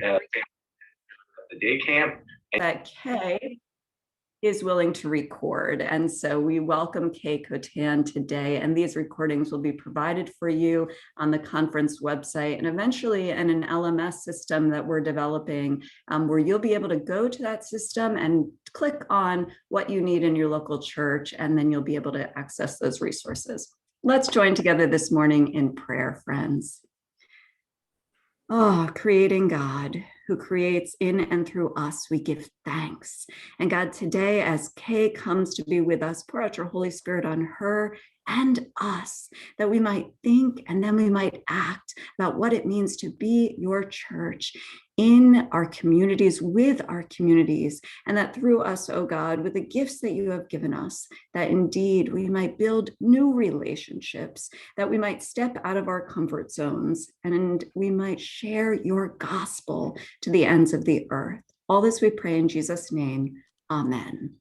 the day camp. That Kay is willing to record. And so we welcome Kay Kotan today. And these recordings will be provided for you on the conference website and eventually in an LMS system that we're developing where you'll be able to go to that system and click on what you need in your local church, and then you'll be able to access those resources. Let's join together this morning in prayer, friends. Oh, creating God, who creates in and through us, we give thanks. And God, today, as Kay comes to be with us, pour out your Holy Spirit on her and us, that we might think and then we might act about what it means to be your church in our communities, with our communities, and that through us, oh God, with the gifts that you have given us, that indeed we might build new relationships, that we might step out of our comfort zones, and we might share your gospel to the ends of the earth. All this we pray in Jesus' name, amen.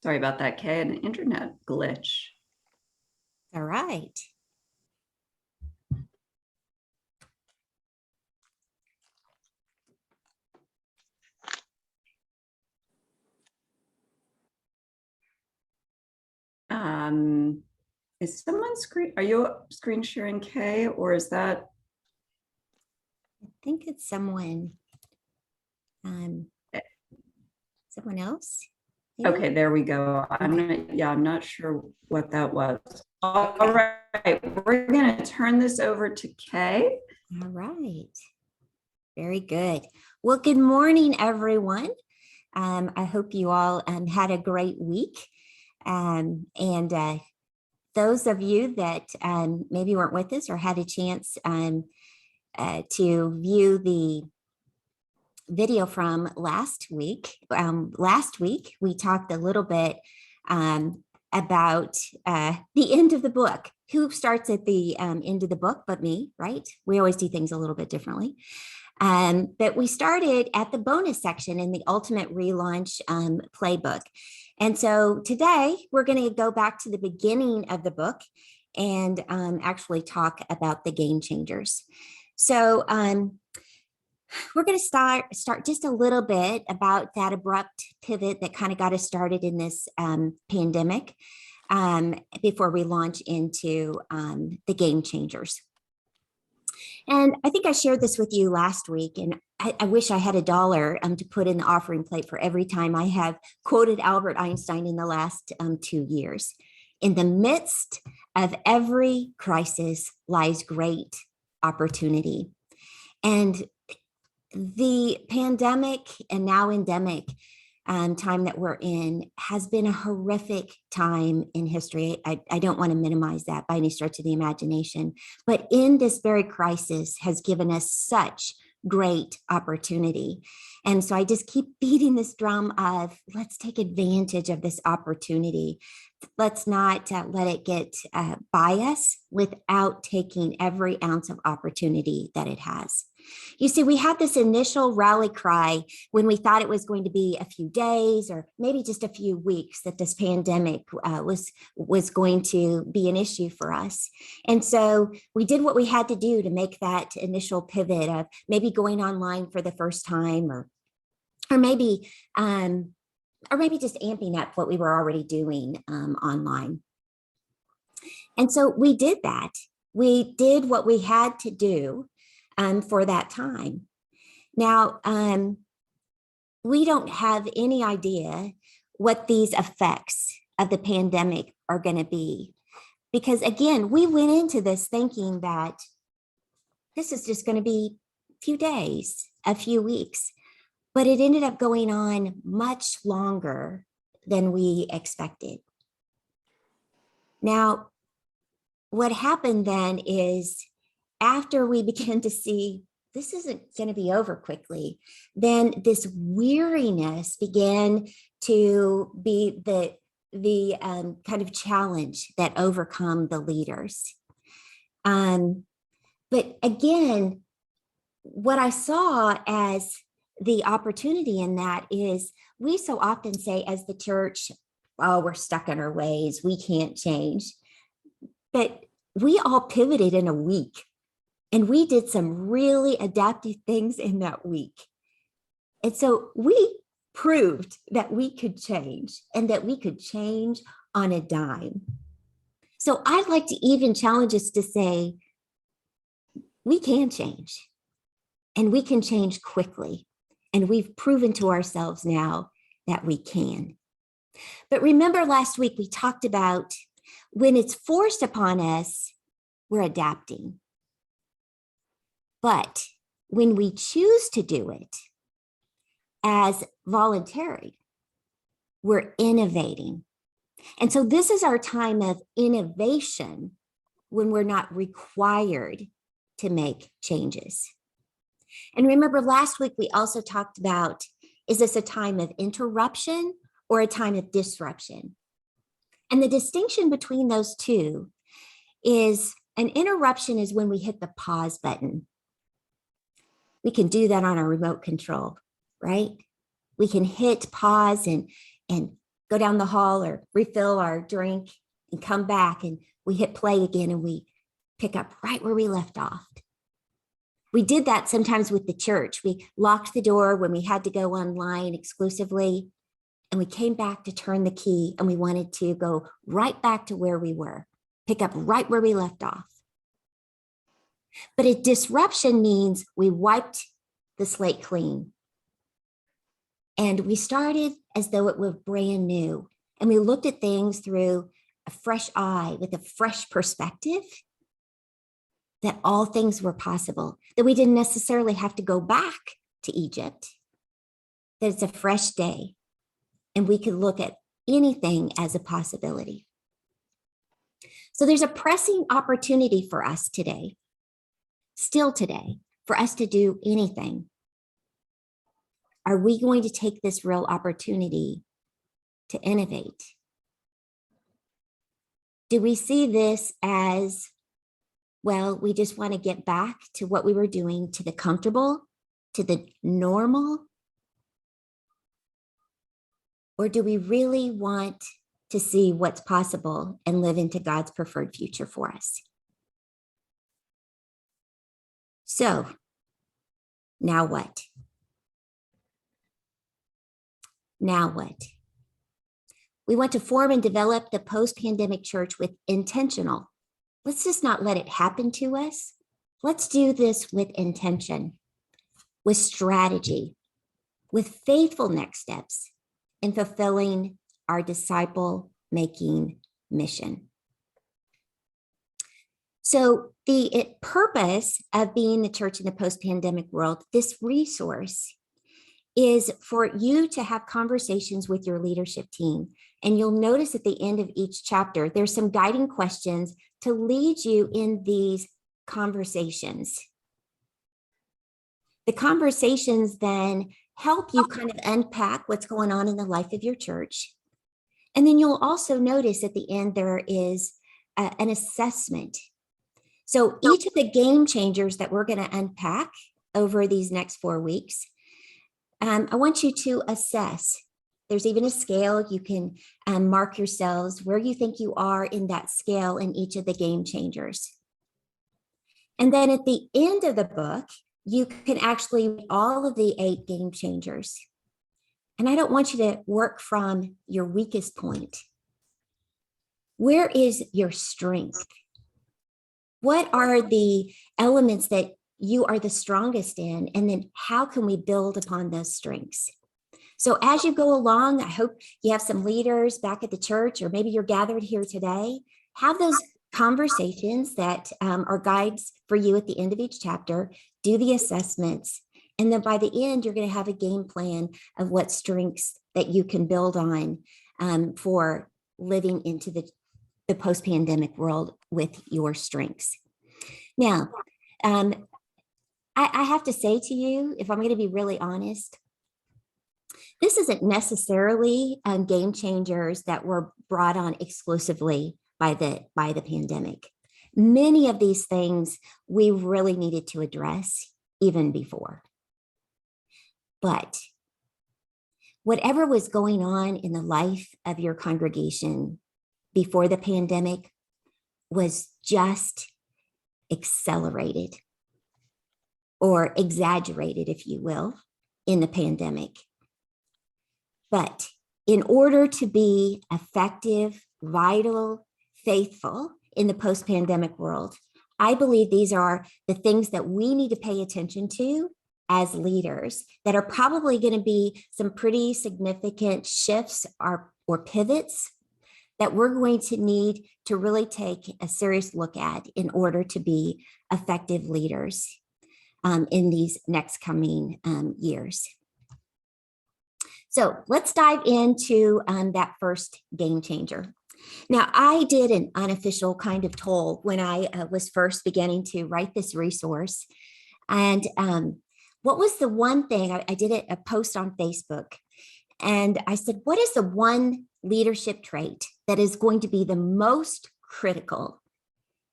Sorry about that, Kay, an internet glitch. All right. Is someone are you screen sharing, Kay, or is that? I think it's someone else. Yeah. Okay, there we go. I'm not sure what that was. All right, we're gonna turn this over to Kay. All right, very good. Well, good morning, everyone. I hope you all had a great week. And those of you that maybe weren't with us or had a chance to view the video from last week. Last week, we talked a little bit about the end of the book. Who starts at the end of the book but me, right? We always do things a little bit differently. But we started at the bonus section in the Ultimate Relaunch playbook. And so today, we're going to go back to the beginning of the book and actually talk about the game changers. So we're going to start just a little bit about that abrupt pivot that kind of got us started in this pandemic before we launch into the game changers. And I think I shared this with you last week, and I wish I had $1 to put in the offering plate for every time I have quoted Albert Einstein in the last 2 years. In the midst of every crisis lies great opportunity. And the pandemic and now endemic time that we're in has been a horrific time in history. I don't want to minimize that by any stretch of the imagination, but in this very crisis has given us such great opportunity. And so I just keep beating this drum of let's take advantage of this opportunity. Let's not let it get by us without taking every ounce of opportunity that it has. You see, we had this initial rally cry when we thought it was going to be a few days or maybe just a few weeks that this pandemic was going to be an issue for us. And so we did what we had to do to make that initial pivot of maybe going online for the first time or maybe just amping up what we were already doing online. And so we did that. We did what we had to do for that time. Now, we don't have any idea what these effects of the pandemic are going to be. Because again, we went into this thinking that this is just going to be a few days, a few weeks, but it ended up going on much longer than we expected. Now, what happened then is after we began to see this isn't going to be over quickly, then this weariness began to be the kind of challenge that overcome the leaders. But again, what I saw as the opportunity in that is we so often say as the church, oh, we're stuck in our ways, we can't change. But we all pivoted in a week, and we did some really adaptive things in that week. And so we proved that we could change, and that we could change on a dime. So I'd like to even challenge us to say, we can change, and we can change quickly. And we've proven to ourselves now that we can. But remember, last week we talked about when it's forced upon us, we're adapting. But when we choose to do it as voluntary, we're innovating. And so this is our time of innovation when we're not required to make changes. And remember, last week we also talked about, is this a time of interruption or a time of disruption? And the distinction between those two is an interruption is when we hit the pause button. We can do that on our remote control, right? We can hit pause and go down the hall or refill our drink and come back, and we hit play again and we pick up right where we left off. We did that sometimes with the church. We locked the door when we had to go online exclusively, and we came back to turn the key, and we wanted to go right back to where we were, pick up right where we left off. But a disruption means we wiped the slate clean, and we started as though it were brand new, and we looked at things through a fresh eye with a fresh perspective, that all things were possible, that we didn't necessarily have to go back to Egypt, that it's a fresh day, and we could look at anything as a possibility. So there's a pressing opportunity for us today, still today, for us to do anything. Are we going to take this real opportunity to innovate? Do we see this as, well, we just want to get back to what we were doing, to the comfortable, to the normal? Or do we really want to see what's possible and live into God's preferred future for us? So, now what? Now what? We want to form and develop the post-pandemic church with intentional. Let's just not let it happen to us. Let's do this with intention, with strategy, with faithful next steps in fulfilling our disciple-making mission. So the purpose of being the church in the post-pandemic world, this resource, is for you to have conversations with your leadership team. And you'll notice at the end of each chapter, there's some guiding questions to lead you in these conversations. The conversations then help you kind of unpack what's going on in the life of your church. And then you'll also notice at the end, there is an assessment. So each of the game changers that we're going to unpack over these next 4 weeks, I want you to assess. There's even a scale. You can mark yourselves where you think you are in that scale in each of the game changers. And then at the end of the book, you can actually read all of the 8 game changers. And I don't want you to work from your weakest point. Where is your strength? What are the elements that you are the strongest in? And then how can we build upon those strengths? So as you go along, I hope you have some leaders back at the church, or maybe you're gathered here today. Have those conversations that are guides for you at the end of each chapter. Do the assessments. And then by the end, you're going to have a game plan of what strengths that you can build on for living into the post-pandemic world with your strengths. Now, I have to say to you, if I'm going to be really honest, this isn't necessarily game changers that were brought on exclusively by the pandemic. Many of these things we really needed to address even before. But whatever was going on in the life of your congregation before the pandemic was just accelerated or exaggerated, if you will, in the pandemic. But in order to be effective, vital, faithful in the post-pandemic world, I believe these are the things that we need to pay attention to as leaders that are probably going to be some pretty significant shifts or pivots that we're going to need to really take a serious look at in order to be effective leaders in these next coming years. So let's dive into that first game changer. Now, I did an unofficial kind of toll when I was first beginning to write this resource. And what was the one thing, I did a post on Facebook, and I said, what is the one leadership trait that is going to be the most critical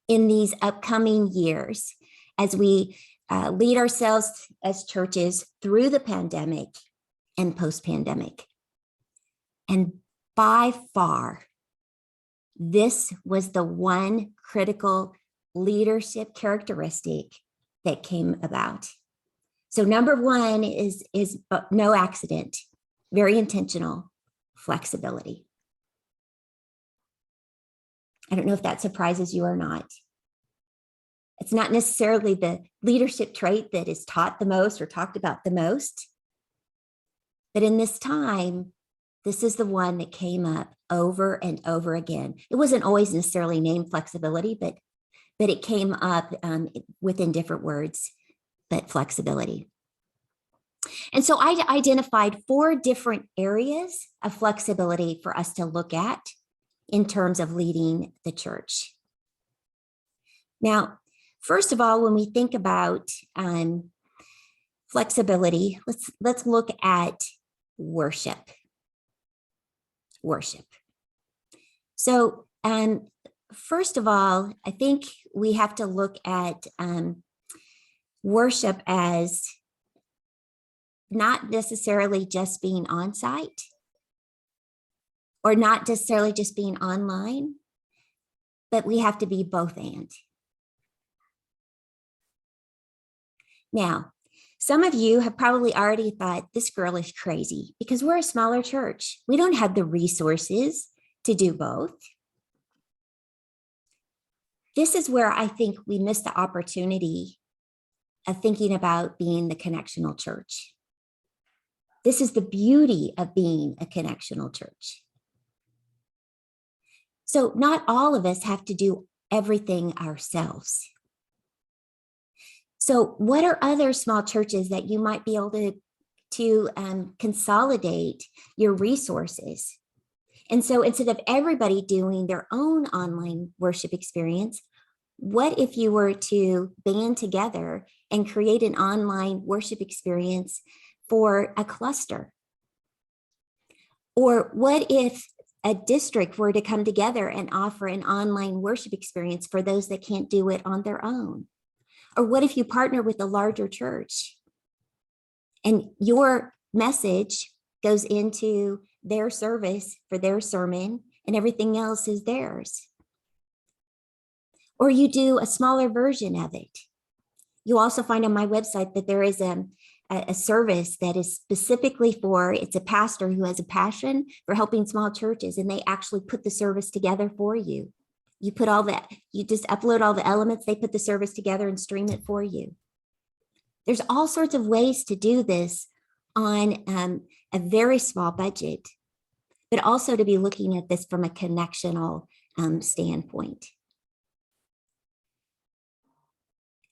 in these upcoming years as we lead ourselves as churches through the pandemic and post-pandemic? And by far, this was the one critical leadership characteristic that came about. So number one is no accident, very intentional, flexibility. I don't know if that surprises you or not. It's not necessarily the leadership trait that is taught the most or talked about the most. But in this time, this is the one that came up over and over again. It wasn't always necessarily named flexibility, but it came up within different words, but flexibility. And so I identified 4 different areas of flexibility for us to look at in terms of leading the church. Now, first of all, when we think about flexibility, let's look at worship. So, first of all, I think we have to look at worship as not necessarily just being on site or not necessarily just being online, but we have to be both and. Now, some of you have probably already thought this girl is crazy because we're a smaller church. We don't have the resources to do both. This is where I think we miss the opportunity of thinking about being the connectional church. This is the beauty of being a connectional church. So not all of us have to do everything ourselves. So what are other small churches that you might be able to consolidate your resources? And so instead of everybody doing their own online worship experience, what if you were to band together and create an online worship experience for a cluster? Or what if a district were to come together and offer an online worship experience for those that can't do it on their own? Or what if you partner with a larger church and your message goes into their service for their sermon and everything else is theirs? Or you do a smaller version of it. You also find on my website that there is a service that is specifically for, it's a pastor who has a passion for helping small churches, and they actually put the service together for you. You put all that, you just upload all the elements, they put the service together and stream it for you. There's all sorts of ways to do this on a very small budget, but also to be looking at this from a connectional standpoint.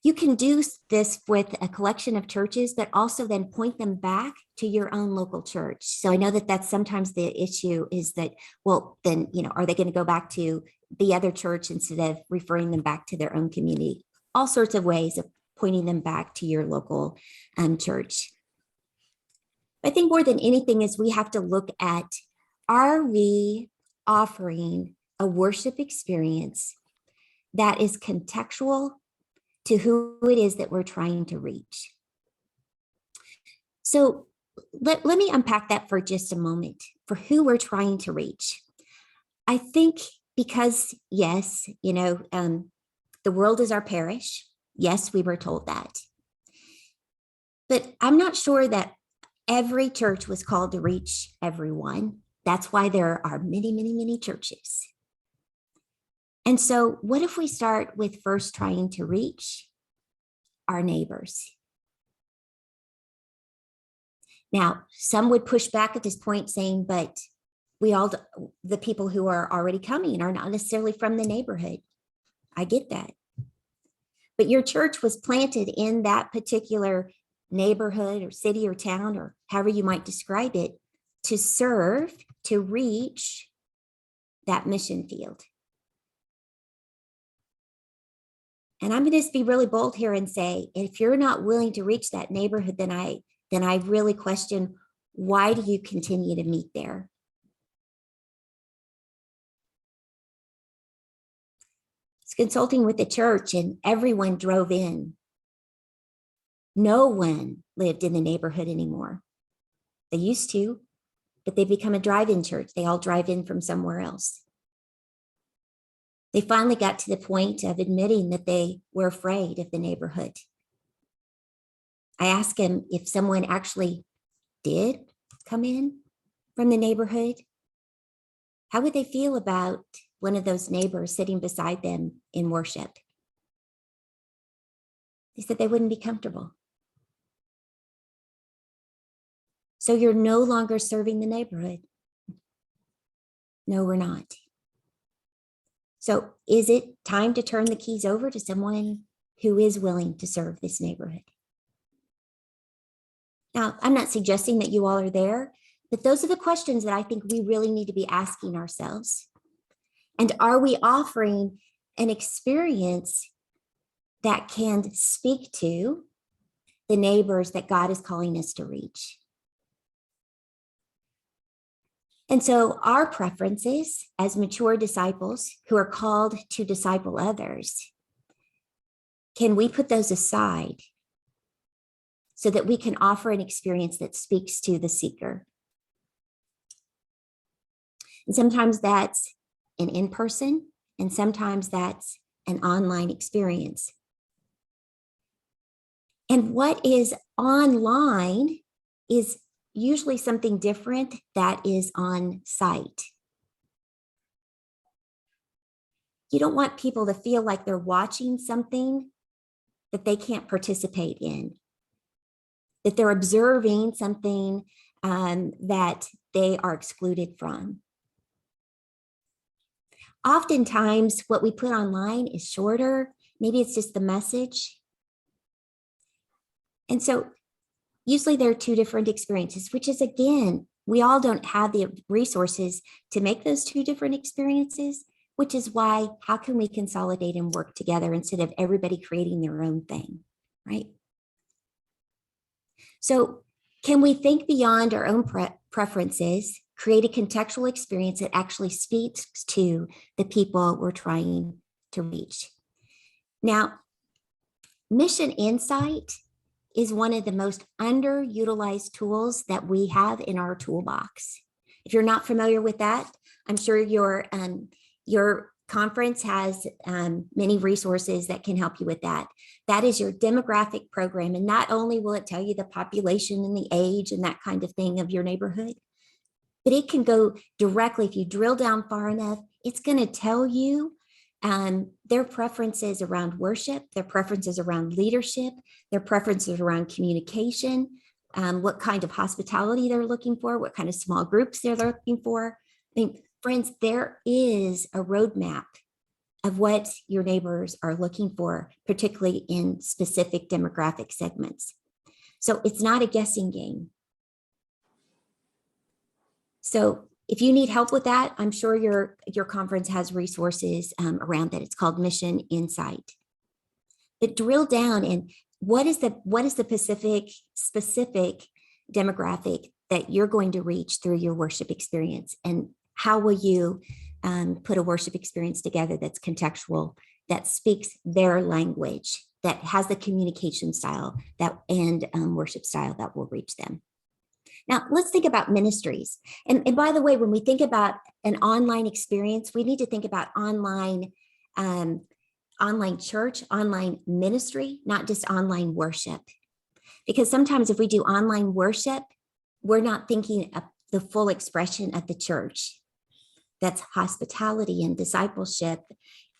You can do this with a collection of churches, but also then point them back to your own local church. So I know that that's sometimes the issue is that, well, then, are they going to go back to the other church instead of referring them back to their own community? All sorts of ways of pointing them back to your local church. I think more than anything is we have to look at, are we offering a worship experience that is contextual to who it is that we're trying to reach? So let me unpack that for just a moment for who we're trying to reach. I think because, yes, the world is our parish. Yes, we were told that. But I'm not sure that every church was called to reach everyone. That's why there are many, many, many churches. And so what if we start with first trying to reach our neighbors? Now, some would push back at this point saying, but the people who are already coming are not necessarily from the neighborhood. I get that. But your church was planted in that particular neighborhood or city or town, or however you might describe it, to serve, to reach that mission field. And I'm going to just be really bold here and say, if you're not willing to reach that neighborhood, then I really question, why do you continue to meet there? It's consulting with the church and everyone drove in. No one lived in the neighborhood anymore. They used to, but they become a drive-in church. They all drive in from somewhere else. They finally got to the point of admitting that they were afraid of the neighborhood. I asked him if someone actually did come in from the neighborhood, how would they feel about one of those neighbors sitting beside them in worship? They said they wouldn't be comfortable. So you're no longer serving the neighborhood. No, we're not. So is it time to turn the keys over to someone who is willing to serve this neighborhood? Now, I'm not suggesting that you all are there, but those are the questions that I think we really need to be asking ourselves. And are we offering an experience that can speak to the neighbors that God is calling us to reach? And so our preferences as mature disciples who are called to disciple others, can we put those aside so that we can offer an experience that speaks to the seeker? And sometimes that's an in-person, and sometimes that's an online experience. And what is online is usually something different that is on site. You don't want people to feel like they're watching something that they can't participate in, that they're observing something that they are excluded from. Oftentimes, what we put online is shorter. Maybe it's just the message. And so usually there are two different experiences, which is, again, we all don't have the resources to make those two different experiences, which is why, how can we consolidate and work together instead of everybody creating their own thing, right? So can we think beyond our own preferences, create a contextual experience that actually speaks to the people we're trying to reach? Now, Mission Insight is one of the most underutilized tools that we have in our toolbox. If you're not familiar with that, I'm sure your conference has many resources that can help you with that. That is your demographic program. And not only will it tell you the population and the age and that kind of thing of your neighborhood, but it can go directly, if you drill down far enough, it's going to tell you their preferences around worship, their preferences around leadership, their preferences around communication, what kind of hospitality they're looking for, what kind of small groups they're looking for. I mean, friends, there is a roadmap of what your neighbors are looking for, particularly in specific demographic segments. So it's not a guessing game. So if you need help with that, I'm sure your conference has resources around that. It's called Mission Insight. But drill down and what is the specific demographic that you're going to reach through your worship experience, and how will you put a worship experience together that's contextual, that speaks their language, that has the communication style and worship style that will reach them. Now, let's think about ministries. And by the way, when we think about an online experience, we need to think about online church, online ministry, not just online worship. Because sometimes if we do online worship, we're not thinking of the full expression of the church. That's hospitality and discipleship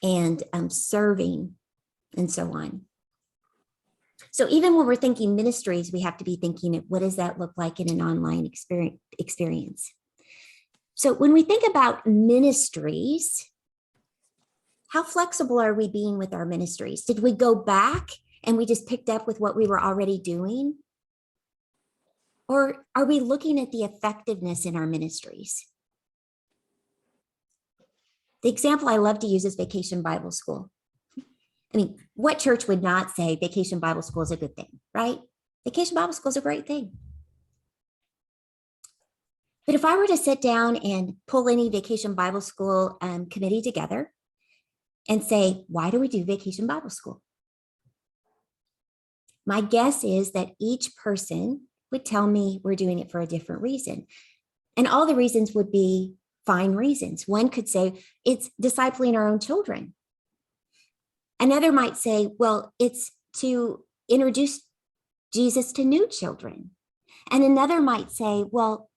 and serving and so on. So even when we're thinking ministries, we have to be thinking, what does that look like in an online experience? So when we think about ministries, how flexible are we being with our ministries? Did we go back and we just picked up with what we were already doing? Or are we looking at the effectiveness in our ministries? The example I love to use is Vacation Bible School. I mean, what church would not say Vacation Bible School is a good thing, right? Vacation Bible School is a great thing. But if I were to sit down and pull any Vacation Bible School committee together and say, why do we do Vacation Bible School? My guess is that each person would tell me we're doing it for a different reason. And all the reasons would be fine reasons. One could say it's discipling our own children. Another might say, well, it's to introduce Jesus to new children. And another might say, well,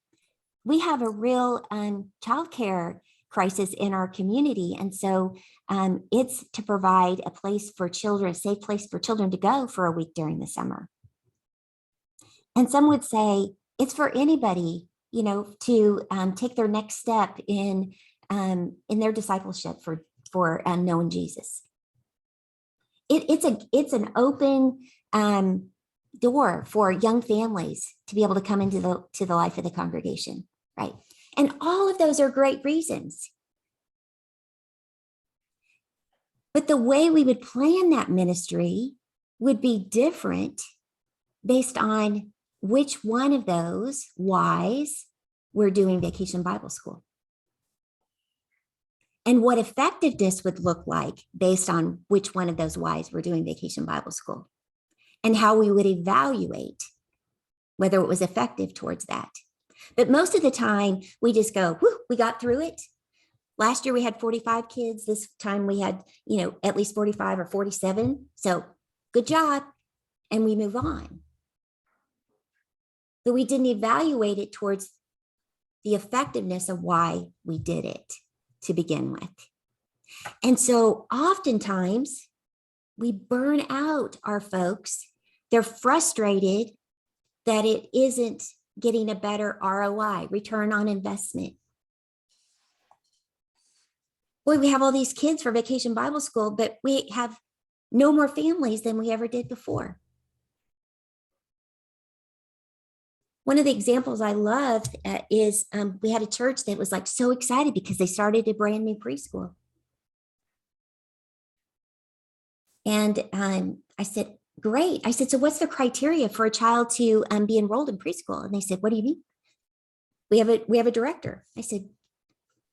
we have a real childcare crisis in our community. And so it's to provide a place for children, a safe place for children to go for a week during the summer. And some would say it's for anybody, to take their next step in their discipleship for knowing Jesus. It's an open door for young families to be able to come into the life of the congregation, right? And all of those are great reasons. But the way we would plan that ministry would be different based on which one of those whys we're doing Vacation Bible School. And what effectiveness would look like based on which one of those whys we're doing Vacation Bible School. And how we would evaluate whether it was effective towards that. But most of the time, we just go, whoo, we got through it. Last year, we had 45 kids. This time we had, at least 45 or 47. So good job. And we move on. But we didn't evaluate it towards the effectiveness of why we did it to begin with. And so oftentimes we burn out our folks. They're frustrated that it isn't getting a better ROI, return on investment. Boy, we have all these kids for Vacation Bible School, but we have no more families than we ever did before. One of the examples I love is we had a church that was so excited because they started a brand new preschool. And I said, great. I said, so what's the criteria for a child to be enrolled in preschool? And they said, what do you mean? We have a director. I said,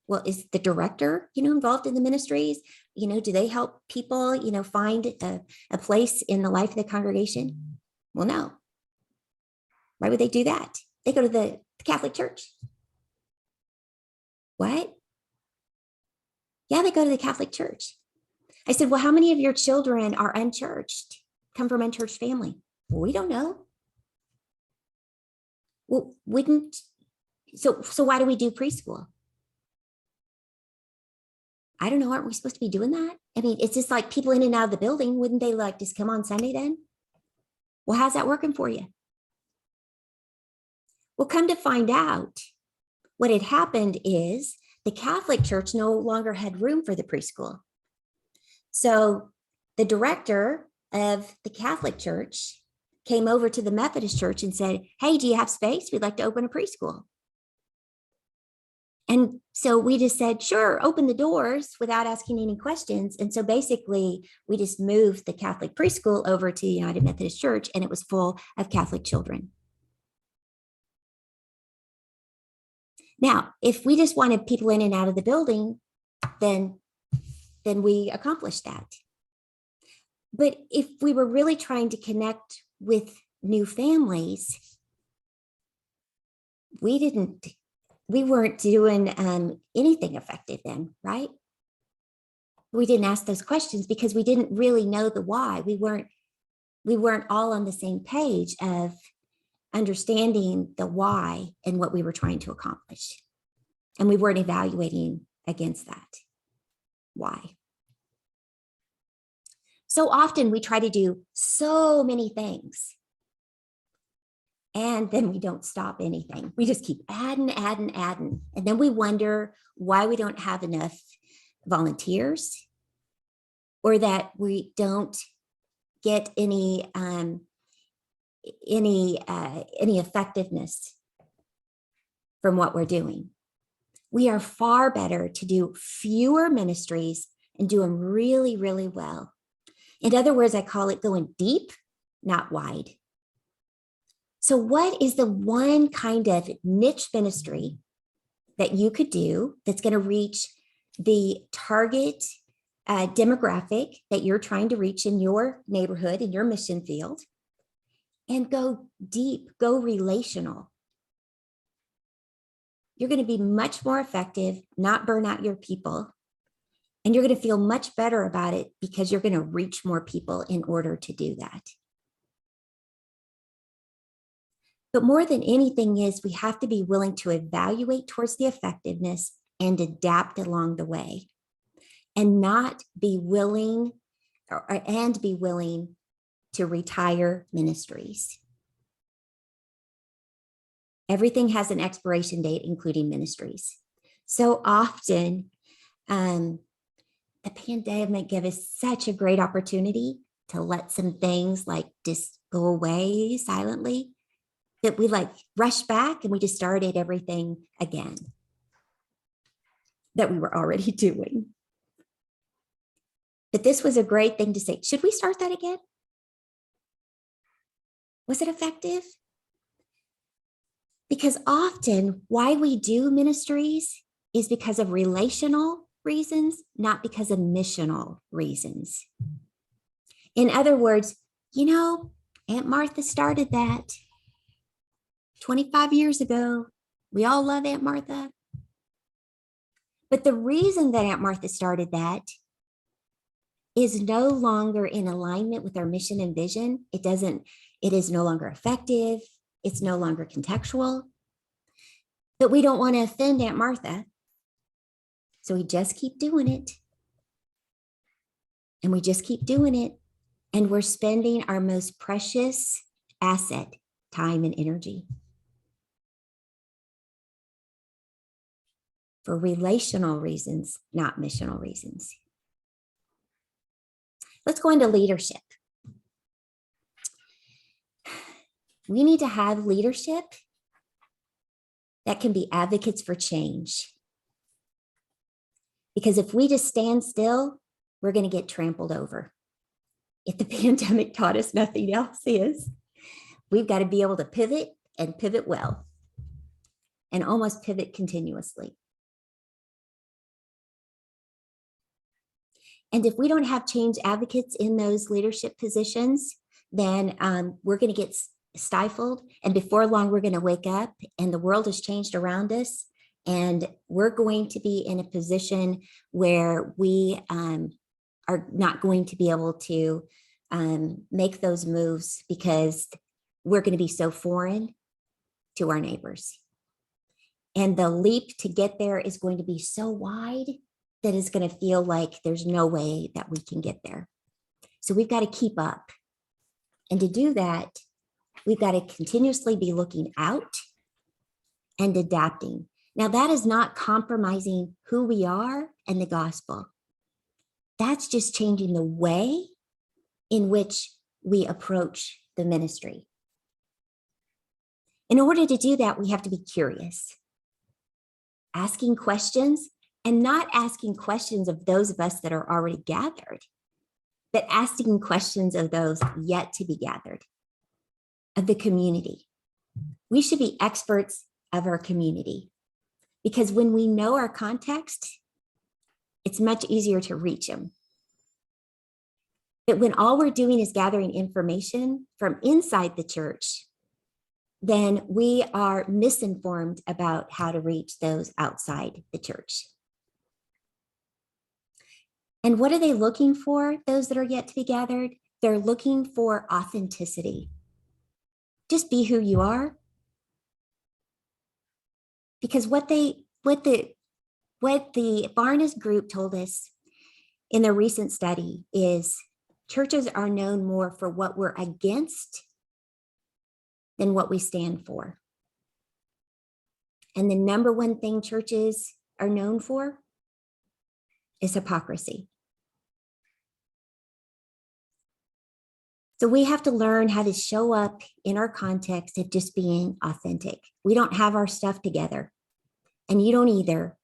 well, is the director, involved in the ministries? Do they help people, find a place in the life of the congregation? Well, no. Why would they do that? They go to the Catholic Church. What? Yeah, they go to the Catholic Church. I said, well, how many of your children are unchurched, come from unchurched family? Well, we don't know. Well, so why do we do preschool? I don't know. Aren't we supposed to be doing that? I mean, it's just like people in and out of the building. Wouldn't they just come on Sunday then? Well, how's that working for you? Well, come to find out, what had happened is the Catholic Church no longer had room for the preschool. So the director of the Catholic Church came over to the Methodist Church and said, hey, do you have space? We'd like to open a preschool. And so we just said, sure, open the doors without asking any questions. And so basically, we just moved the Catholic preschool over to United Methodist Church, and it was full of Catholic children. Now, if we just wanted people in and out of the building, then we accomplished that. But if we were really trying to connect with new families, we weren't doing anything effective then, right? We didn't ask those questions because we didn't really know the why. We weren't all on the same page of understanding the why and what we were trying to accomplish. And we weren't evaluating against that why. So often we try to do so many things, and then we don't stop anything. We just keep adding. And then we wonder why we don't have enough volunteers, or that we don't get any effectiveness from what we're doing. We are far better to do fewer ministries and do them really, really well. In other words, I call it going deep, not wide. So what is the one kind of niche ministry that you could do that's going to reach the target demographic that you're trying to reach in your neighborhood, in your mission field, and go deep, go relational? You're going to be much more effective, not burn out your people, and you're going to feel much better about it because you're going to reach more people in order to do that. But more than anything is we have to be willing to evaluate towards the effectiveness and adapt along the way, and not be willing to retire ministries. Everything has an expiration date, including ministries. So often, the pandemic gave us such a great opportunity to let some things like just go away silently, that we like rushed back and we just started everything again that we were already doing. But this was a great thing to say. Should we start that again? Was it effective? Because often why we do ministries is because of relational reasons, not because of missional reasons. In other words, Aunt Martha started that 25 years ago. We all love Aunt Martha. But the reason that Aunt Martha started that is no longer in alignment with our mission and vision. It is no longer effective. It's no longer contextual. But we don't want to offend Aunt Martha. So we just keep doing it. And we just keep doing it. And we're spending our most precious asset, time and energy, for relational reasons, not missional reasons. Let's go into leadership. We need to have leadership that can be advocates for change. Because if we just stand still, we're going to get trampled over. If the pandemic taught us nothing else is, we've got to be able to pivot and pivot well, and almost pivot continuously. And if we don't have change advocates in those leadership positions, then we're going to get stifled. And before long, we're going to wake up and the world has changed around us. And we're going to be in a position where we are not going to be able to make those moves because we're going to be so foreign to our neighbors. And the leap to get there is going to be so wide that it's going to feel like there's no way that we can get there. So we've got to keep up. And to do that, we've got to continuously be looking out and adapting. Now, that is not compromising who we are and the gospel. That's just changing the way in which we approach the ministry. In order to do that, we have to be curious, asking questions, and not asking questions of those of us that are already gathered, but asking questions of those yet to be gathered, of the community. We should be experts of our community, because when we know our context, it's much easier to reach them. But when all we're doing is gathering information from inside the church, then we are misinformed about how to reach those outside the church. And what are they looking for, those that are yet to be gathered? They're looking for authenticity. Just be who you are. Because what the Barna's group told us in their recent study is churches are known more for what we're against than what we stand for. And the number one thing churches are known for is hypocrisy. So we have to learn how to show up in our context of just being authentic. We don't have our stuff together, and you don't either.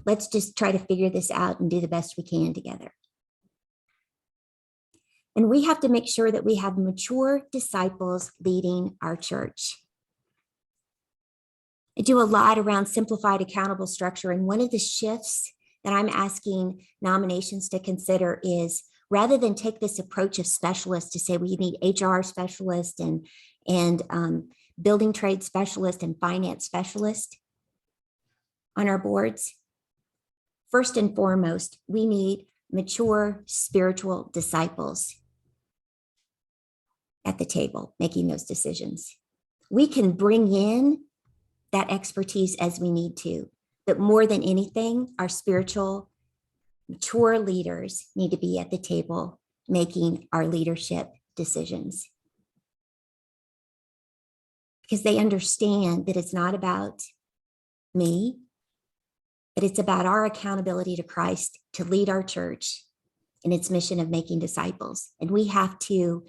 Let's just try to figure this out and do the best we can together. And we have to make sure that we have mature disciples leading our church. I do a lot around simplified accountable structure, and one of the shifts that I'm asking nominations to consider is, rather than take this approach of specialists to say we need HR specialist and building trade specialist and finance specialist on our boards, first and foremost, we need mature spiritual disciples at the table making those decisions. We can bring in that expertise as we need to, but more than anything, our spiritual mature leaders need to be at the table making our leadership decisions, because they understand that it's not about me, but it's about our accountability to Christ to lead our church in its mission of making disciples. And we have to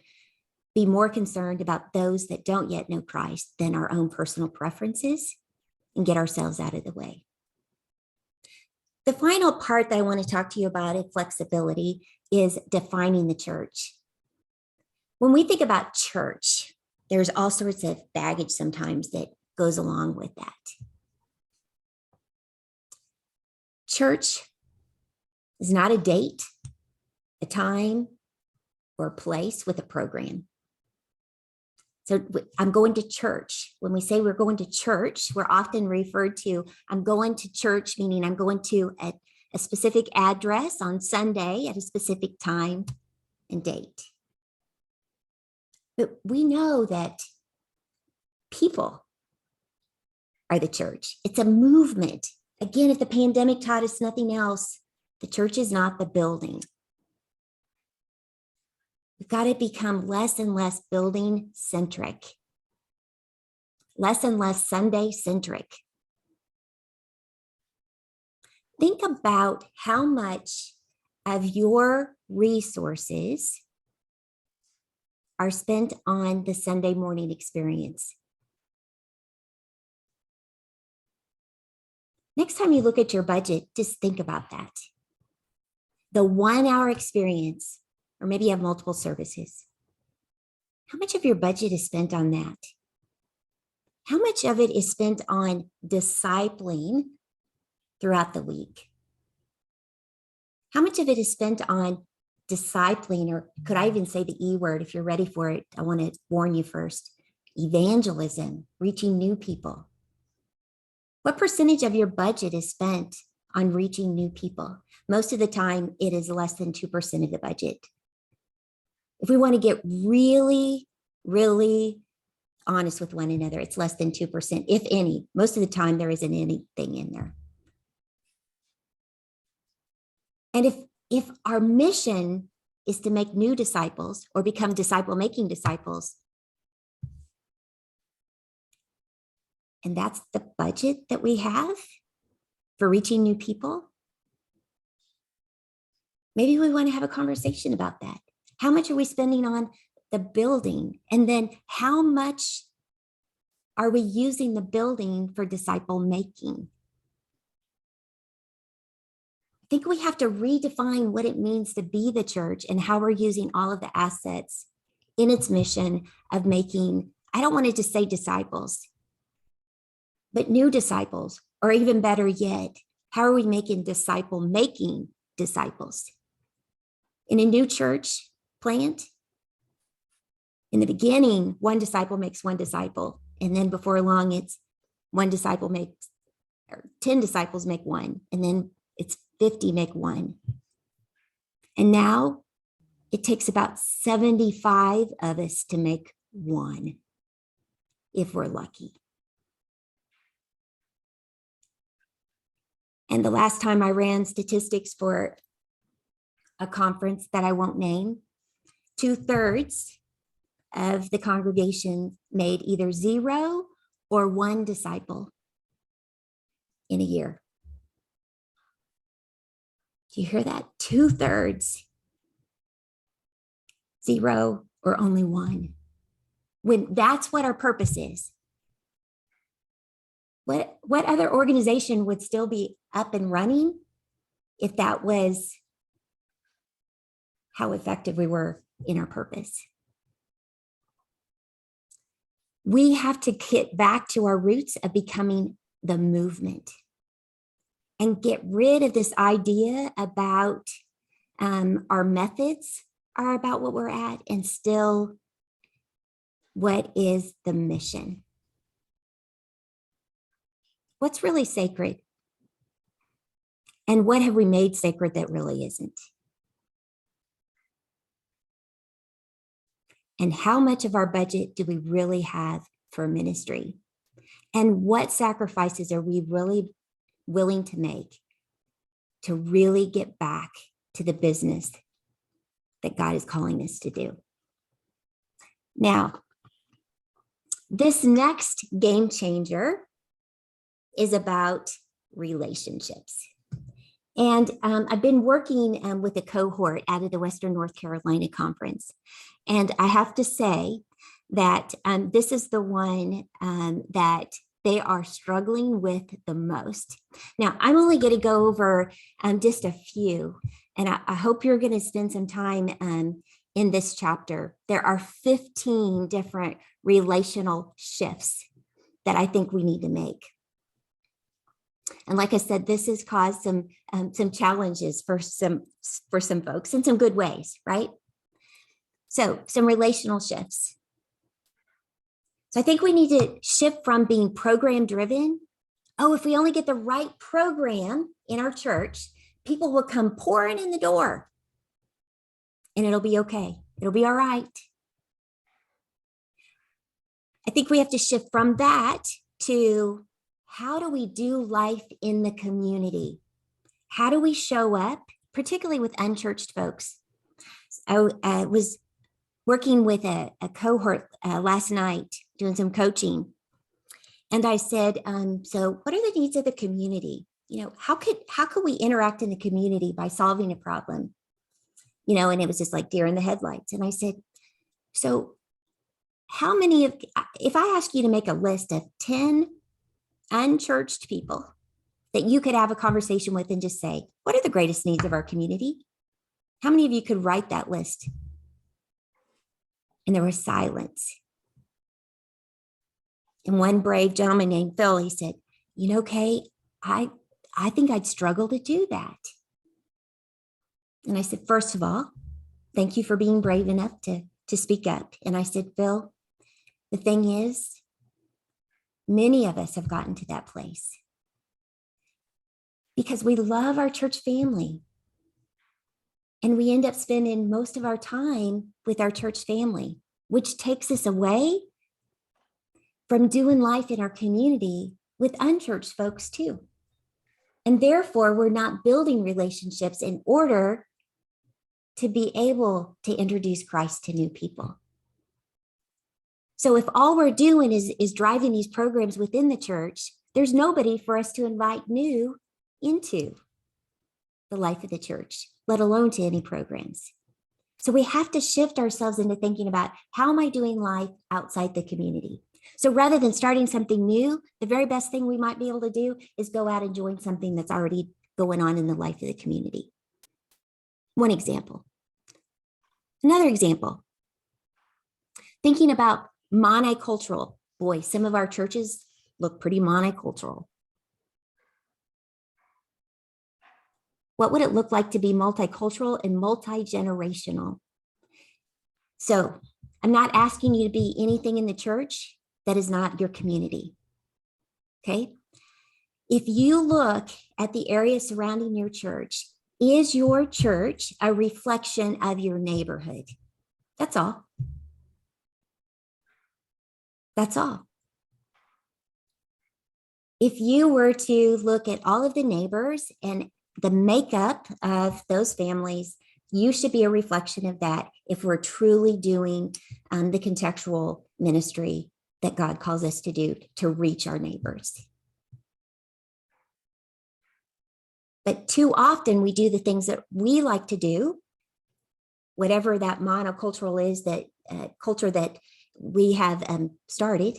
be more concerned about those that don't yet know Christ than our own personal preferences and get ourselves out of the way. The final part that I want to talk to you about in flexibility is defining the church. When we think about church, there's all sorts of baggage sometimes that goes along with that. Church is not a date, a time, or a place with a program. So I'm going to church. When we say we're going to church, we're often referred to, I'm going to church, meaning I'm going to a specific address on Sunday at a specific time and date. But we know that people are the church. It's a movement. Again, if the pandemic taught us nothing else, the church is not the building. We've got to become less and less building centric, less and less Sunday centric. Think about how much of your resources are spent on the Sunday morning experience. Next time you look at your budget, just think about that. The 1 hour experience, or maybe you have multiple services. How much of your budget is spent on that? How much of it is spent on discipling throughout the week? How much of it is spent on discipling, or could I even say the E word? If you're ready for it, I want to warn you first. Evangelism, reaching new people. What percentage of your budget is spent on reaching new people? Most of the time, it is less than 2% of the budget. If we want to get really, really honest with one another, it's less than 2%, if any. Most of the time, there isn't anything in there. And if our mission is to make new disciples or become disciple-making disciples, and that's the budget that we have for reaching new people, maybe we want to have a conversation about that. How much are we spending on the building? And then how much are we using the building for disciple making? I think we have to redefine what it means to be the church and how we're using all of the assets in its mission of making, I don't want to just say disciples, but new disciples, or even better yet, how are we making disciple making disciples? In a new church plant, in the beginning, one disciple makes one disciple. And then before long, it's 10 disciples make one. And then it's 50 make one. And now it takes about 75 of us to make one, if we're lucky. And the last time I ran statistics for a conference that I won't name, 2/3 of the congregation made either 0 or 1 disciple in a year. Do you hear that? 2/3, 0 or only 1. When that's what our purpose is. What other organization would still be up and running if that was how effective we were in our purpose? We have to get back to our roots of becoming the movement and get rid of this idea about our methods are about what we're at, and still, what is the mission? What's really sacred? And what have we made sacred that really isn't? And how much of our budget do we really have for ministry? And what sacrifices are we really willing to make to really get back to the business that God is calling us to do? Now, this next game changer is about relationships. And I've been working with a cohort out of the Western North Carolina conference. And I have to say that this is the one that they are struggling with the most. Now, I'm only going to go over just a few, and I hope you're going to spend some time in this chapter. There are 15 different relational shifts that I think we need to make. And like I said, this has caused some challenges for some folks in some good ways, right? So some relational shifts. So I think we need to shift from being program driven. Oh, if we only get the right program in our church, people will come pouring in the door and it'll be okay. It'll be all right. I think we have to shift from that to how do we do life in the community? How do we show up, particularly with unchurched folks? I was working with a cohort last night, doing some coaching. And I said, so what are the needs of the community? You know, how could we interact in the community by solving a problem? You know, and it was just like deer in the headlights. And I said, so how many if I ask you to make a list of 10 unchurched people that you could have a conversation with and just say, what are the greatest needs of our community? How many of you could write that list? And there was silence. And one brave gentleman named Phil, he said, you know, Kay, I think I'd struggle to do that. And I said, first of all, thank you for being brave enough to speak up. And I said, Phil, the thing is, many of us have gotten to that place because we love our church family. And we end up spending most of our time with our church family, which takes us away from doing life in our community with unchurched folks too. And therefore, we're not building relationships in order to be able to introduce Christ to new people. So if all we're doing is driving these programs within the church, there's nobody for us to invite new into the life of the church, let alone to any programs. So we have to shift ourselves into thinking about, how am I doing life outside the community? So rather than starting something new, the very best thing we might be able to do is go out and join something that's already going on in the life of the community. One example. Another example, thinking about monocultural. Boy, some of our churches look pretty monocultural. What would it look like to be multicultural and multi-generational? So I'm not asking you to be anything in the church that is not your community. Okay. If you look at the area surrounding your church, is your church a reflection of your neighborhood? That's all. That's all. If you were to look at all of the neighbors and the makeup of those families, you should be a reflection of that if we're truly doing the contextual ministry that God calls us to do to reach our neighbors. But too often we do the things that we like to do, whatever that monocultural is, that culture that we have started.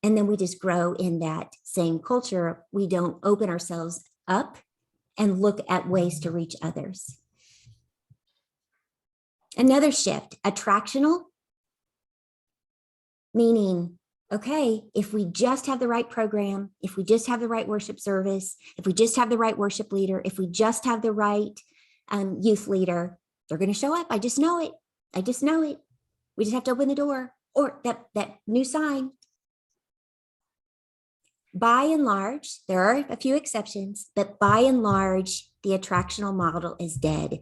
And then we just grow in that same culture. We don't open ourselves up and look at ways to reach others. Another shift, attractional, meaning, okay, if we just have the right program, if we just have the right worship service, if we just have the right worship leader, if we just have the right youth leader, they're going to show up. I just know it. I just know it. We just have to open the door, or that new sign. By and large, there are a few exceptions, but by and large, the attractional model is dead.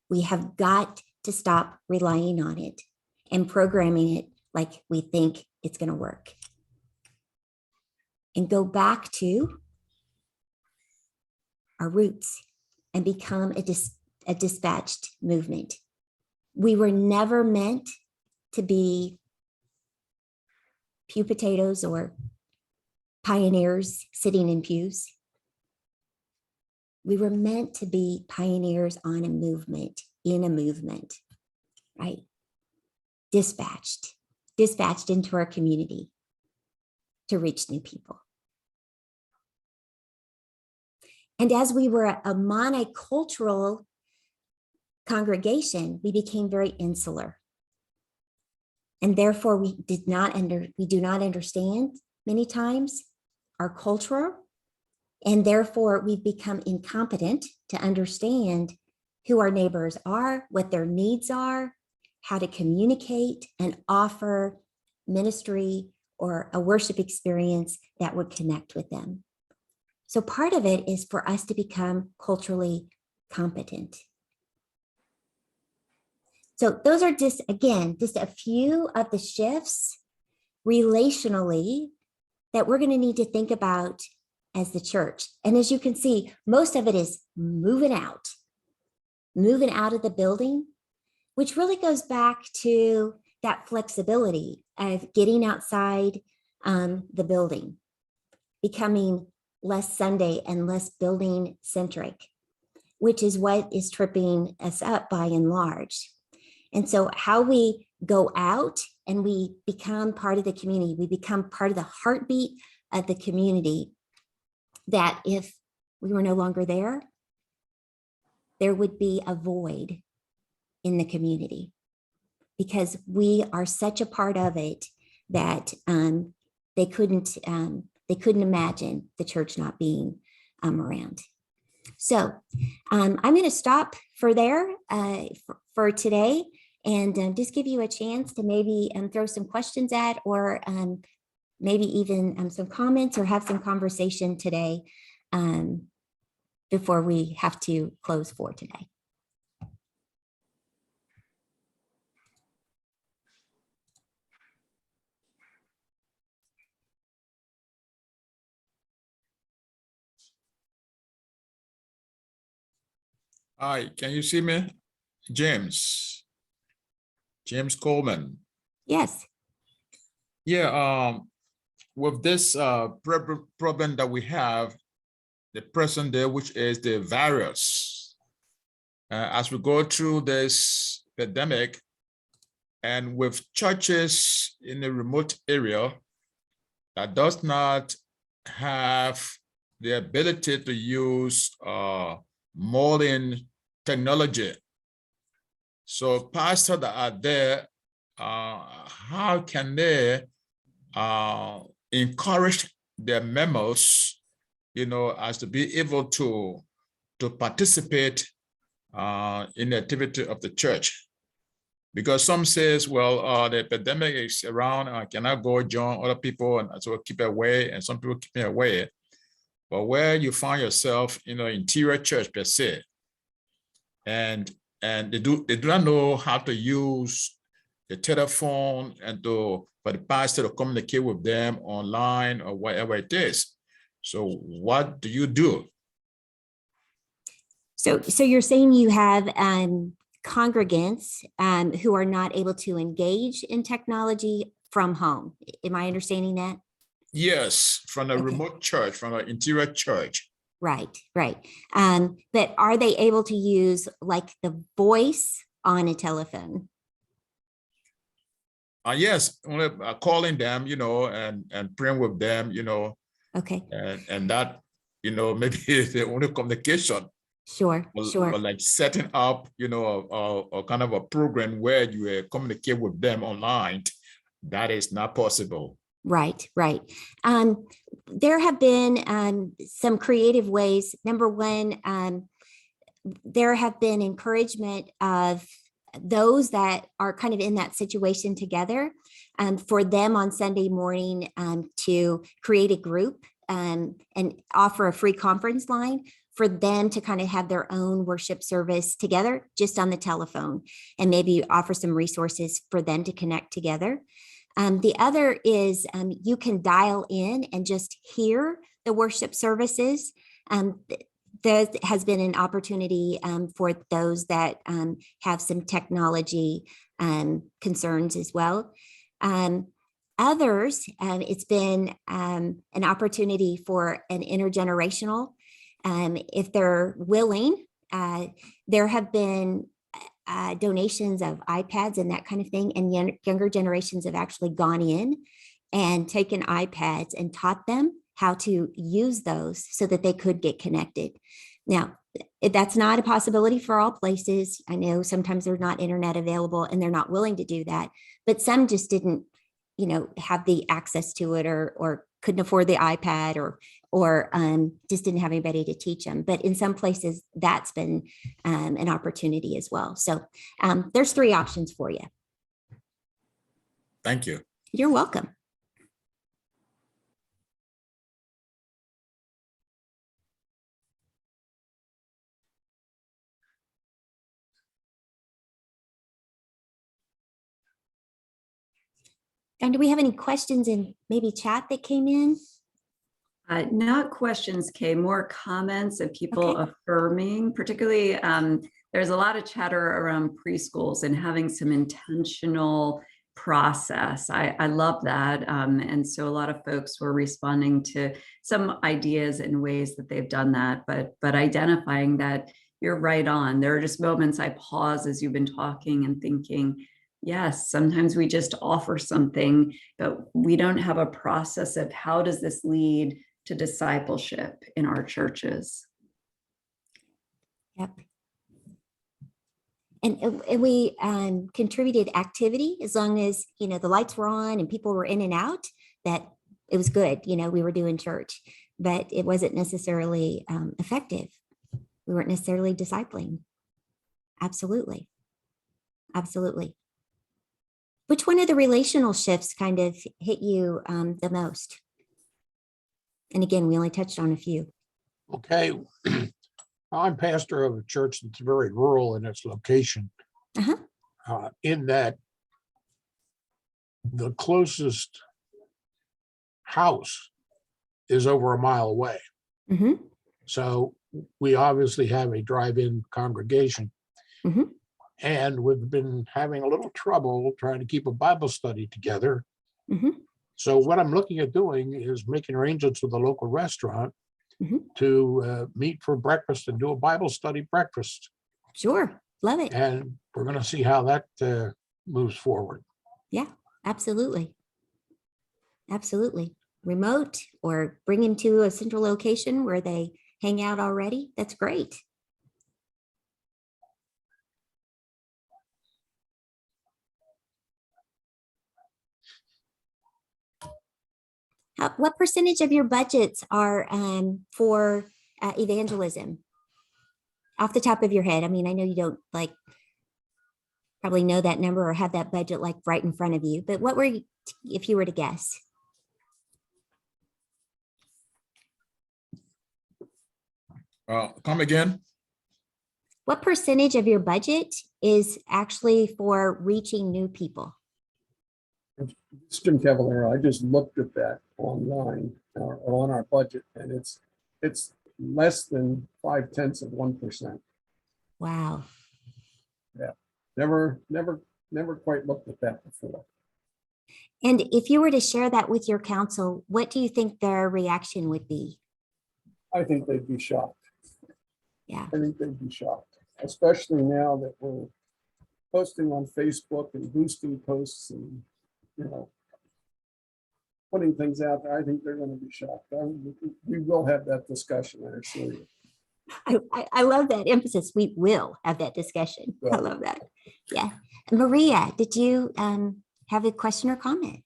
We have got to stop relying on it and programming it like we think it's going to work. And go back to our roots and become a dispatched movement. We were never meant to be pew potatoes or pioneers sitting in pews. We were meant to be pioneers on a movement, in a movement, right? Dispatched into our community to reach new people. And as we were a monocultural congregation, we became very insular. And therefore we do not understand many times our culture, and therefore we've become incompetent to understand who our neighbors are, what their needs are, how to communicate and offer ministry or a worship experience that would connect with them. So part of it is for us to become culturally competent. So those are just a few of the shifts relationally that we're going to need to think about as the church. And as you can see, most of it is moving out of the building, which really goes back to that flexibility of getting outside the building, becoming less Sunday and less building centric, which is what is tripping us up by and large. And so how we go out and we become part of the community, we become part of the heartbeat of the community, that if we were no longer there, there would be a void in the community because we are such a part of it that they couldn't imagine the church not being around. So I'm going to stop for today and just give you a chance to maybe throw some questions at, or maybe even some comments, or have some conversation today before we have to close for today. Hi, can you see me? James Coleman. Yes. Yeah, with this problem that we have, the present day, which is the virus, as we go through this pandemic, and with churches in a remote area that does not have the ability to use modern technology. So pastors that are there, how can they encourage their members, as to be able to participate in the activity of the church? Because some says, well, the epidemic is around, I cannot go join other people, and so keep away, and some people keep me away. But where you find yourself, interior church per se, and they do not know how to use the telephone and for the pastor to communicate with them online or whatever it is. So what do you do? So you're saying you have congregants who are not able to engage in technology from home. Am I understanding that? Yes, from a Okay. remote church, from an interior church. Right. But are they able to use like the voice on a telephone? Yes, only calling them, and praying with them, Okay. and that, maybe the only communication. Sure. But like setting up, a kind of a program where you communicate with them online, that is not possible. Right. There have been some creative ways. Number one, there have been encouragement of those that are kind of in that situation together, for them on Sunday morning to create a group and offer a free conference line for them to kind of have their own worship service together just on the telephone, and maybe offer some resources for them to connect together. The other is you can dial in and just hear the worship services. There has been an opportunity for those that have some technology concerns as well. Others, it's been an opportunity for an intergenerational, if they're willing. There have been donations of iPads and that kind of thing, and younger generations have actually gone in and taken iPads and taught them how to use those so that they could get connected. Now, that's not a possibility for all places. I know sometimes there's not internet available and they're not willing to do that, but some just didn't, have the access to it, or couldn't afford the iPad, or just didn't have anybody to teach them. But in some places, that's been an opportunity as well. So there's 3 options for you. Thank you. You're welcome. And do we have any questions in maybe chat that came in? Not questions, Kay, more comments of people affirming, particularly there's a lot of chatter around preschools and having some intentional process. I love that. And so a lot of folks were responding to some ideas and ways that they've done that, but identifying that you're right on. There are just moments I pause as you've been talking and thinking, yes, sometimes we just offer something, but we don't have a process of how does this lead to discipleship in our churches. Yep. And we contributed activity as long as, the lights were on and people were in and out, that it was good. We were doing church, but it wasn't necessarily effective. We weren't necessarily discipling. Absolutely. Which one of the relational shifts kind of hit you the most? And again, we only touched on a few. Okay. I'm pastor of a church that's very rural in its location, in that the closest house is over a mile away. So we obviously have a drive-in congregation. And we've been having a little trouble trying to keep a Bible study together. So what I'm looking at doing is making arrangements with a local restaurant to meet for breakfast and do a Bible study breakfast. Sure. Love it. And we're going to see how that moves forward. Yeah, absolutely. Remote, or bring them to a central location where they hang out already. That's great. What percentage of your budgets are for evangelism? Off the top of your head. I mean, I know you don't probably know that number or have that budget like right in front of you, but what were you, if you were to guess? Come again? What percentage of your budget is actually for reaching new people? It's Jim Cavallero. I just looked at that online or on our budget, and it's less than 0.5%. Wow. Yeah, never quite looked at that before. And if you were to share that with your council, what do you think their reaction would be? I think they'd be shocked. Yeah. I think they'd be shocked, especially now that we're posting on Facebook and boosting posts and, you know, putting things out there. I think they're going to be shocked. We will have that discussion, I assure you. I love that emphasis. We will have that discussion. I love that. Yeah. Maria, did you have a question or comment?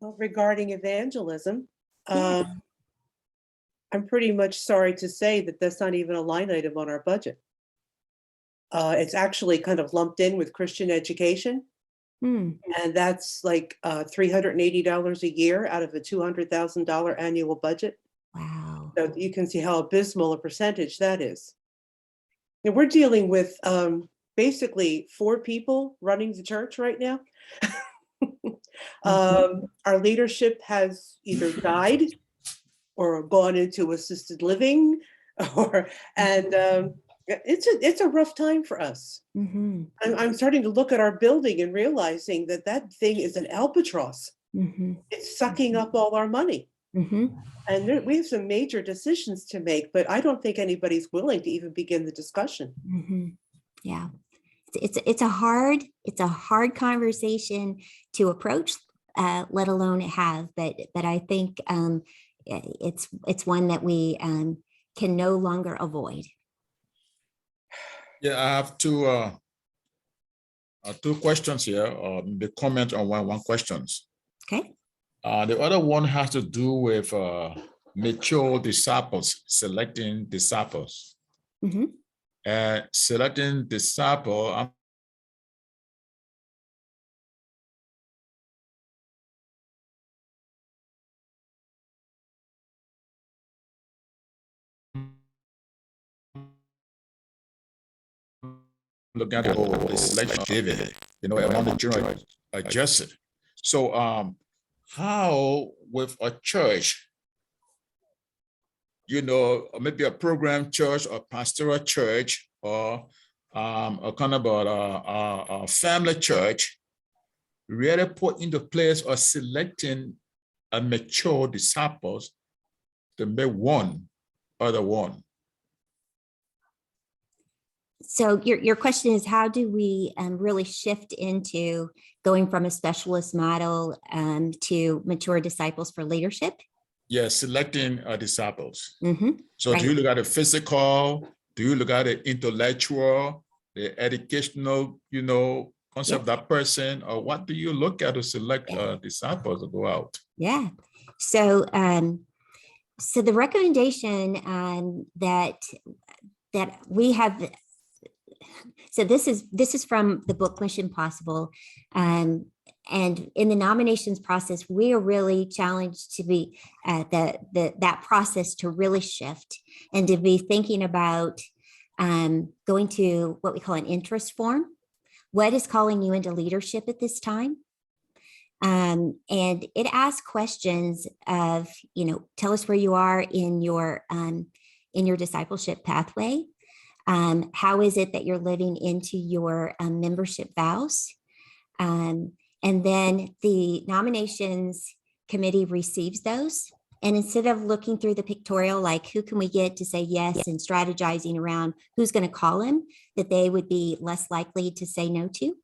Well, regarding evangelism, Yeah. I'm pretty much sorry to say that that's not even a line item on our budget. It's actually kind of lumped in with Christian education. And that's like $380 a year out of a $200,000 annual budget. Wow. So you can see how abysmal a percentage that is. And we're dealing with basically 4 people running the church right now. Our leadership has either died or gone into assisted living, it's a rough time for us. I'm starting to look at our building and realizing that thing is an albatross. It's sucking up all our money. And we have some major decisions to make, but I don't think anybody's willing to even begin the discussion. Yeah, it's a hard conversation to approach, let alone have. But I think it's one that we can no longer avoid. Yeah, I have two questions here. The comment on one questions. Okay. The other one has to do with mature disciples, selecting disciples. Selecting disciple, I'm looking at the whole selection of David, among the children of Jesse. So how with a church, maybe a program church or pastoral church or a kind of a family church, really put into place or selecting a mature disciples to make one other one. So your question is, how do we really shift into going from a specialist model to mature disciples for leadership? Yeah, selecting disciples. So Right. do you look at the physical? Do you look at the intellectual, the educational, concept of that person? Or what do you look at to select disciples to go out? Yeah. So so the recommendation that we have. So this is from the book Mission Possible. And in the nominations process, we are really challenged to be that process to really shift and to be thinking about going to what we call an interest form. What is calling you into leadership at this time? And it asks questions of, tell us where you are in your discipleship pathway. How is it that you're living into your membership vows? And then the nominations committee receives those. And instead of looking through the pictorial, like who can we get to say yes and strategizing around who's going to call him, that they would be less likely to say no to.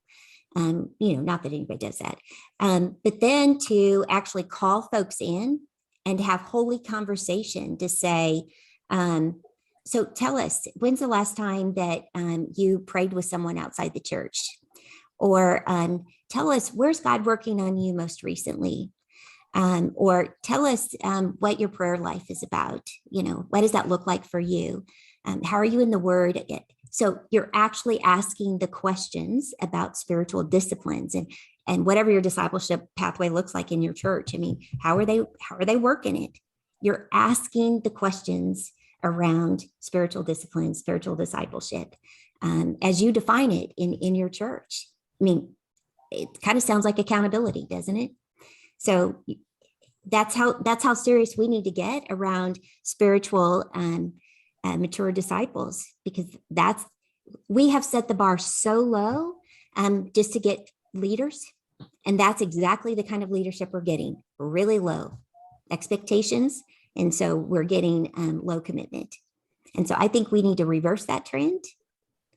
Not that anybody does that. But then to actually call folks in and have holy conversation to say, so tell us, when's the last time that you prayed with someone outside the church? Or tell us, where's God working on you most recently? Or tell us what your prayer life is about. What does that look like for you? How are you in the Word? So you're actually asking the questions about spiritual disciplines and whatever your discipleship pathway looks like in your church. I mean, how are they working it? You're asking the questions around spiritual disciplines, spiritual discipleship, as you define it in your church. I mean, it kind of sounds like accountability, doesn't it? So that's how serious we need to get around spiritual mature disciples, because we have set the bar so low just to get leaders. And that's exactly the kind of leadership we're getting, really low expectations. And so we're getting low commitment. And so I think we need to reverse that trend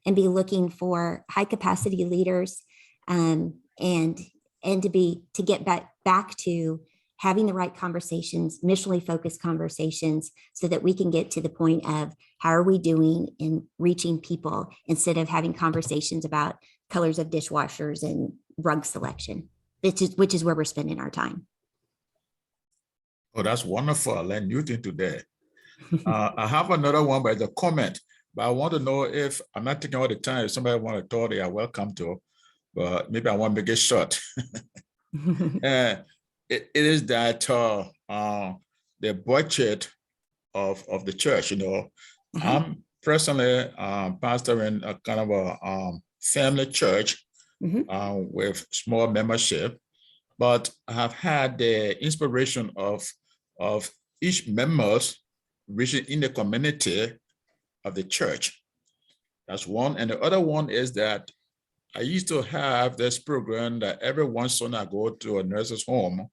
and be looking for high capacity leaders and to get back to having the right conversations, missionally focused conversations, so that we can get to the point of how are we doing in reaching people instead of having conversations about colors of dishwashers and rug selection, which is where we're spending our time. Oh, that's wonderful. I learned new thing today. I have another one, but it's a comment. But I want to know if I'm not taking all the time. If somebody want to talk, they are welcome to. But maybe I want to make it short. It is that the budget of the church. I'm personally pastoring a kind of a family church with small membership, but I have had the inspiration of each members reaching in the community of the church. That's one. And the other one is that I used to have this program that every once in a while I go to a nurse's home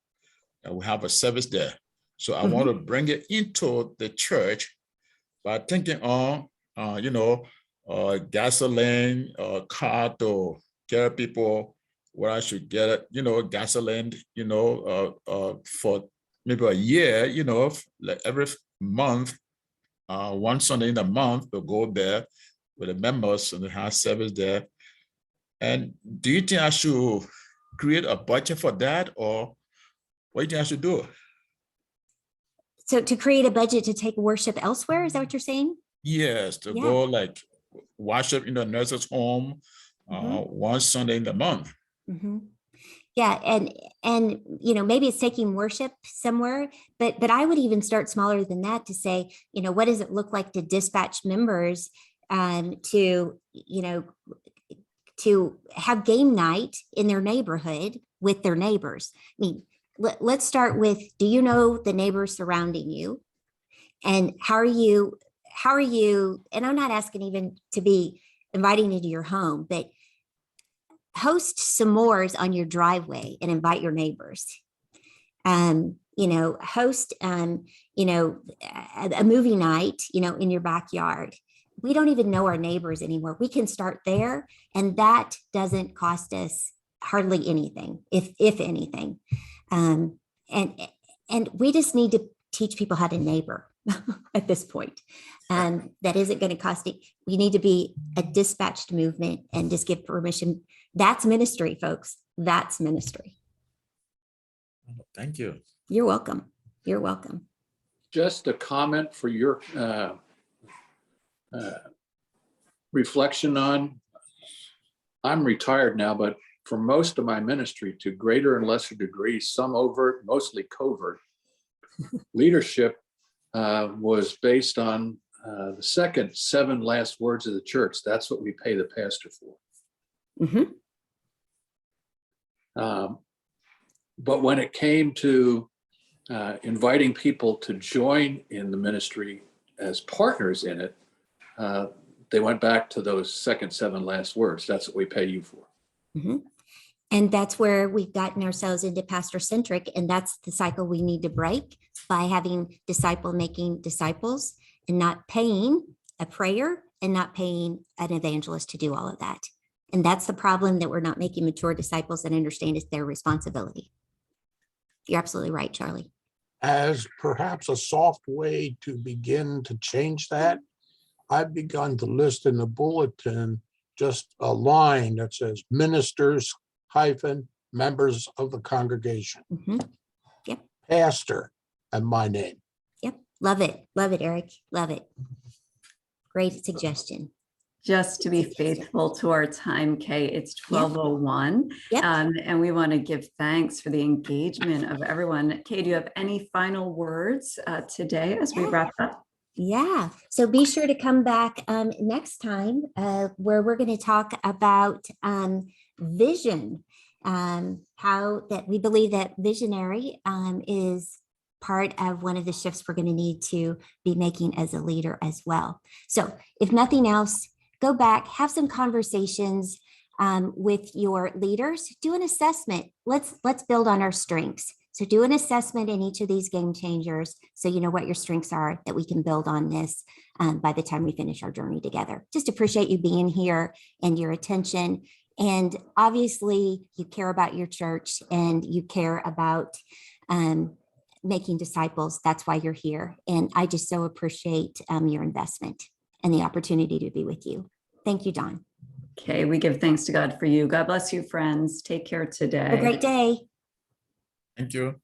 and we have a service there. So I want to bring it into the church by thinking on, gasoline, car to care people where I should get, gasoline, for maybe a year, like every month, one Sunday in the month, to go there with the members and have service there. And do you think I should create a budget for that, or what do you think I should do? So to create a budget to take worship elsewhere, is that what you're saying? Yes, to go like worship in the nurse's home one Sunday in the month. Yeah, and maybe it's taking worship somewhere, but I would even start smaller than that to say, what does it look like to dispatch members to have game night in their neighborhood with their neighbors? I mean, let's start with, do you know the neighbors surrounding you? And how are you, and I'm not asking even to be inviting you to your home, but host s'mores on your driveway and invite your neighbors. Host, a movie night, in your backyard. We don't even know our neighbors anymore. We can start there, and that doesn't cost us hardly anything, if anything. And we just need to teach people how to neighbor at this point. That isn't going to cost it. We need to be a dispatched movement and just give permission. That's ministry, folks. That's ministry. Thank you. You're welcome. You're welcome. Just a comment for your reflection on, I'm retired now, but for most of my ministry, to greater and lesser degrees, some overt, mostly covert, leadership was based on the second 7 last words of the church. That's what we pay the pastor for. But when it came to inviting people to join in the ministry as partners in it, they went back to those second 7 last words. That's what we pay you for. And that's where we've gotten ourselves into pastor-centric, and that's the cycle we need to break by having disciple-making disciples and not paying a prayer and not paying an evangelist to do all of that. And that's the problem, that we're not making mature disciples that understand it's their responsibility. You're absolutely right, Charlie. As perhaps a soft way to begin to change that, I've begun to list in the bulletin just a line that says ministers - members of the congregation. Yep. Pastor and my name. Yep. Love it. Love it, Eric. Love it. Great suggestion. just to be faithful to our time, Kay. It's 12:01. Yep. And we want to give thanks for the engagement of everyone. Kay, do you have any final words today as we wrap up? Yeah. So be sure to come back next time where we're going to talk about vision, how that we believe that visionary is part of one of the shifts we're going to need to be making as a leader as well. So if nothing else, go back, have some conversations with your leaders, do an assessment. Let's build on our strengths. So do an assessment in each of these game changers so you know what your strengths are, that we can build on this by the time we finish our journey together. Just appreciate you being here and your attention. And obviously you care about your church and you care about making disciples. That's why you're here. And I just so appreciate your investment and the opportunity to be with you. Thank you, Don. Okay, we give thanks to God for you. God bless you, friends. Take care today. Have a great day. Thank you.